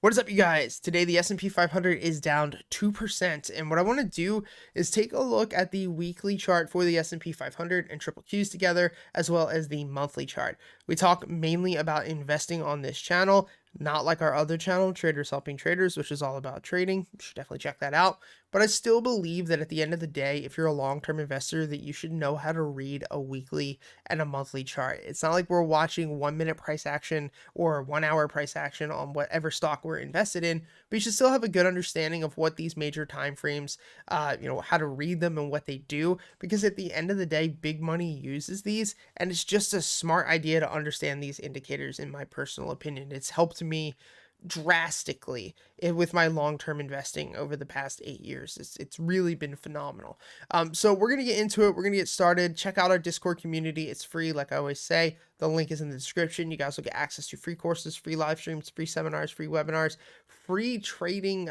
What is up, you guys? Today, the S&P 500 is down 2%. And what I want to do is take a look at the weekly chart for the S&P 500 and triple Qs together, as well as the monthly chart. We talk mainly about investing on this channel, not like our other channel, Traders Helping Traders, which is all about trading. You should definitely check that out. But I still believe that at the end of the day, if you're a long-term investor, that you should know how to read a weekly and a monthly chart. It's not like we're watching 1 minute price action or 1 hour price action on whatever stock we're invested in, but you should still have a good understanding of what these major time frames, how to read them and what they do, because at the end of the day, big money uses these, and it's just a smart idea to understand these indicators, in my personal opinion. It's helped me drastically with my long-term investing over the past 8 years. It's really been phenomenal. So we're going to get into it. We're going to get started. Check out our Discord community. It's free. Like I always say, the link is in the description. You guys will get access to free courses, free live streams, free seminars, free webinars, free trading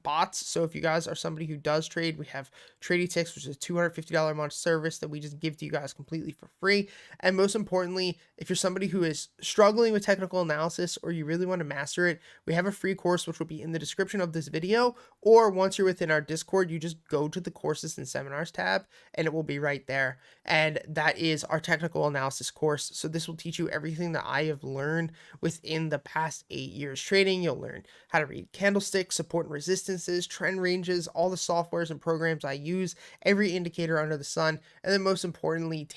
bots. So if you guys are somebody who does trade, we have Trading Ticks, which is a $250 a month service that we just give to you guys completely for free. And most importantly, if you're somebody who is struggling with technical analysis or you really want to master it, we have a free course which will be in the description of this video, or once you're within our Discord, you just go to the courses and seminars tab and it will be right there. And that is our technical analysis course. So this will teach you everything that I have learned within the past 8 years trading. You'll learn how to read candlesticks, support and resistances, trend ranges, all the softwares and programs I use, every indicator under the sun, and then most importantly,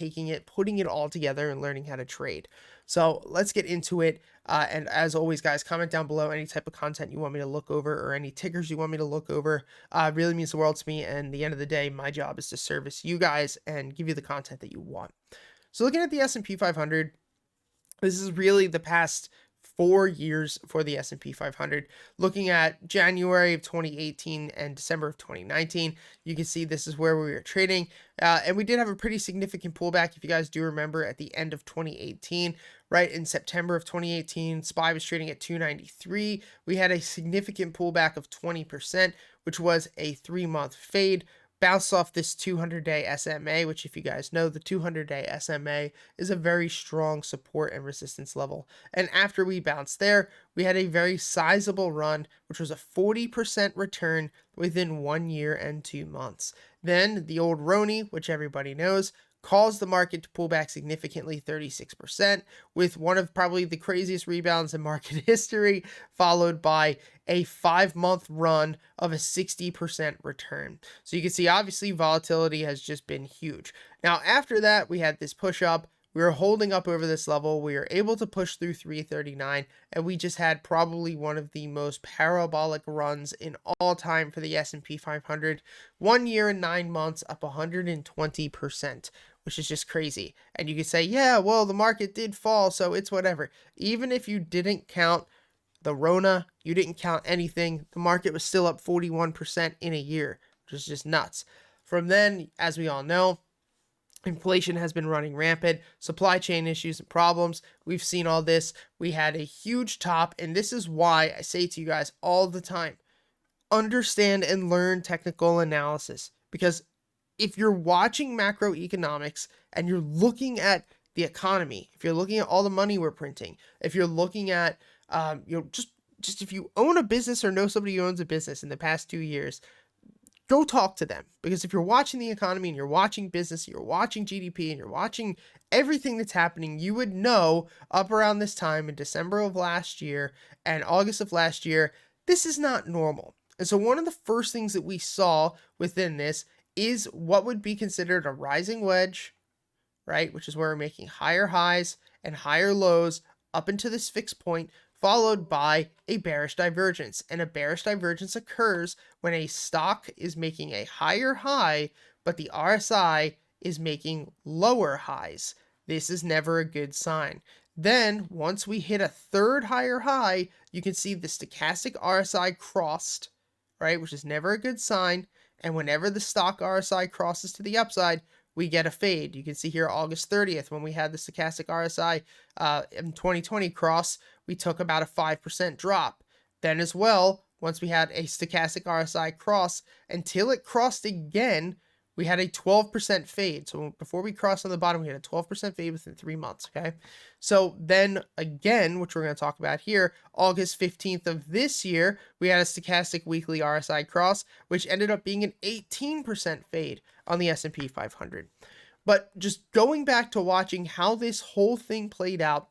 putting it all together and learning how to trade. So let's get into it. And as always, guys, comment down below any type of content you want me to look over or any tickers you want me to look over. Really means the world to me. And at the end of the day, my job is to service you guys and give you the content that you want. So looking at the S&P 500, this is really the past 4 years for the S&P 500. Looking at January of 2018 and December of 2019, you can see this is where we were trading. And we did have a pretty significant pullback, if you guys do remember, at the end of 2018. Right in September of 2018, SPY was trading at 293. We had a significant pullback of 20%, which was a 3-month fade. Bounced off this 200-day SMA, which, if you guys know, the 200-day SMA is a very strong support and resistance level. And after we bounced there, we had a very sizable run, which was a 40% return within 1 year and 2 months. Then the old Roni, which everybody knows, caused the market to pull back significantly, 36%, with one of probably the craziest rebounds in market history, followed by a 5-month run of a 60% return. So you can see, obviously, volatility has just been huge. Now, after that, we had this push up. We were holding up over this level. We were able to push through 339, and we just had probably one of the most parabolic runs in all time for the S&P 500. 1 year and 9 months, up 120%, which is just crazy. And you could say, yeah, well, the market did fall, so it's whatever. Even if you didn't count the Rona, you didn't count anything, the market was still up 41% in a year, which is just nuts. From then, as we all know, inflation has been running rampant, supply chain issues and problems. We've seen all this. We had a huge top, and this is why I say to you guys all the time, understand and learn technical analysis. Because if you're watching macroeconomics and you're looking at the economy, if you're looking at all the money we're printing, if you're looking at, just if you own a business or know somebody who owns a business in the past 2 years, go talk to them. Because if you're watching the economy and you're watching business, you're watching GDP, and you're watching everything that's happening, you would know up around this time in December of last year and August of last year, this is not normal. And so one of the first things that we saw within this is what would be considered a rising wedge, right? Which is where we're making higher highs and higher lows up into this fixed point, followed by a bearish divergence. And a bearish divergence occurs when a stock is making a higher high, but the RSI is making lower highs. This is never a good sign. Then, once we hit a third higher high, you can see the stochastic RSI crossed, right? Which is never a good sign. And whenever the stock RSI crosses to the upside, we get a fade. You can see here August 30th, when we had the stochastic RSI in 2020 cross, we took about a 5% drop. Then as well, once we had a stochastic RSI cross, until it crossed again, we had a 12% fade. So before we crossed on the bottom, we had a 12% fade within 3 months, okay? So then again, which we're going to talk about here, August 15th of this year, we had a stochastic weekly RSI cross, which ended up being an 18% fade on the S&P 500. But just going back to watching how this whole thing played out,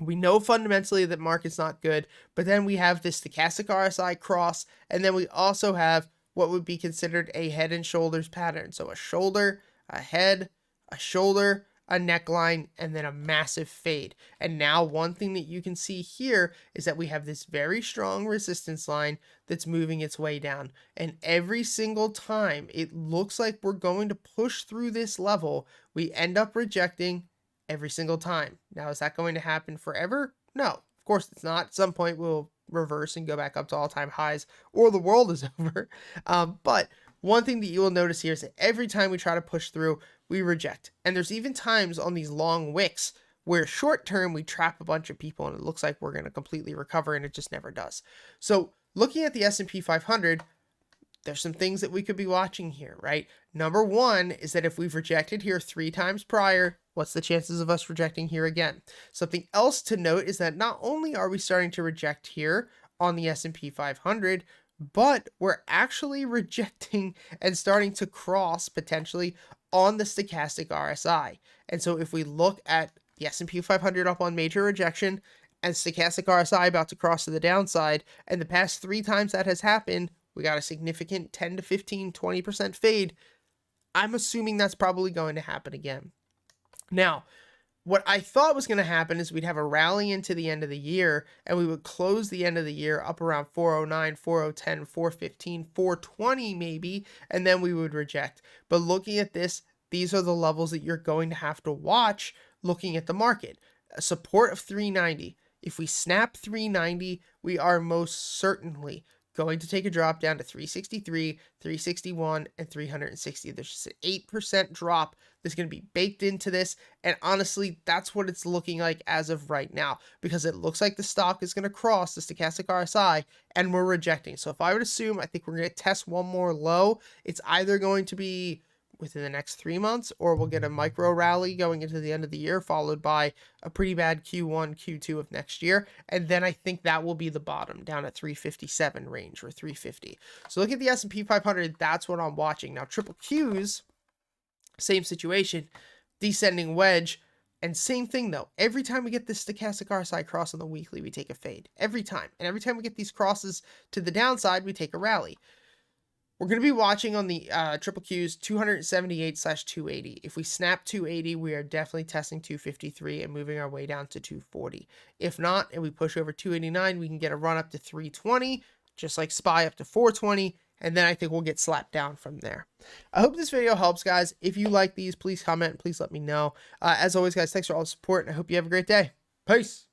we know fundamentally that market's not good, but then we have this stochastic RSI cross, and then we also have what would be considered a head and shoulders pattern. So a shoulder, a head, a shoulder, a neckline, and then a massive fade. And now one thing that you can see here is that we have this very strong resistance line that's moving its way down. And every single time it looks like we're going to push through this level, we end up rejecting every single time. Now, is that going to happen forever? No, of course it's not. At some point, we'll reverse and go back up to all-time highs, or the world is over. But one thing that you will notice here is that every time we try to push through, we reject. And there's even times on these long wicks where short term we trap a bunch of people and it looks like we're going to completely recover, and it just never does. So looking at the S&P 500, there's some things that we could be watching here, right? Number one is that if we've rejected here 3 times prior, what's the chances of us rejecting here again? Something else to note is that not only are we starting to reject here on the S&P 500, but we're actually rejecting and starting to cross potentially on the stochastic RSI. And so if we look at the S&P 500 up on major rejection and stochastic RSI about to cross to the downside, and the past 3 times that has happened, we got a significant 10 to 15, 20% fade. I'm assuming that's probably going to happen again. Now, what I thought was going to happen is we'd have a rally into the end of the year, and we would close the end of the year up around 409, 4010, 415, 420 maybe, and then we would reject. But looking at this, these are the levels that you're going to have to watch looking at the market. A support of 390. If we snap 390, we are most certainly going to take a drop down to 363, 361, and 360. There's just an 8% drop that's going to be baked into this. And honestly, that's what it's looking like as of right now, because it looks like the stock is going to cross the stochastic RSI and we're rejecting. So if I would assume, I think we're going to test one more low. It's either going to be within the next 3 months, or we'll get a micro rally going into the end of the year, followed by a pretty bad Q1, Q2 of next year. And then I think that will be the bottom down at 357 range or 350. So look at the S&P 500. That's what I'm watching. Now, triple Qs, same situation, descending wedge. And same thing though, every time we get this stochastic RSI cross on the weekly, we take a fade. Every time. And every time we get these crosses to the downside, we take a rally. We're going to be watching on the triple Qs 278/280. If we snap 280, we are definitely testing 253 and moving our way down to 240. If not, and we push over 289, we can get a run up to 320, just like SPY up to 420, and then I think we'll get slapped down from there. I hope this video helps, guys. If you like these, please comment. Please let me know. As always, guys, thanks for all the support, and I hope you have a great day. Peace.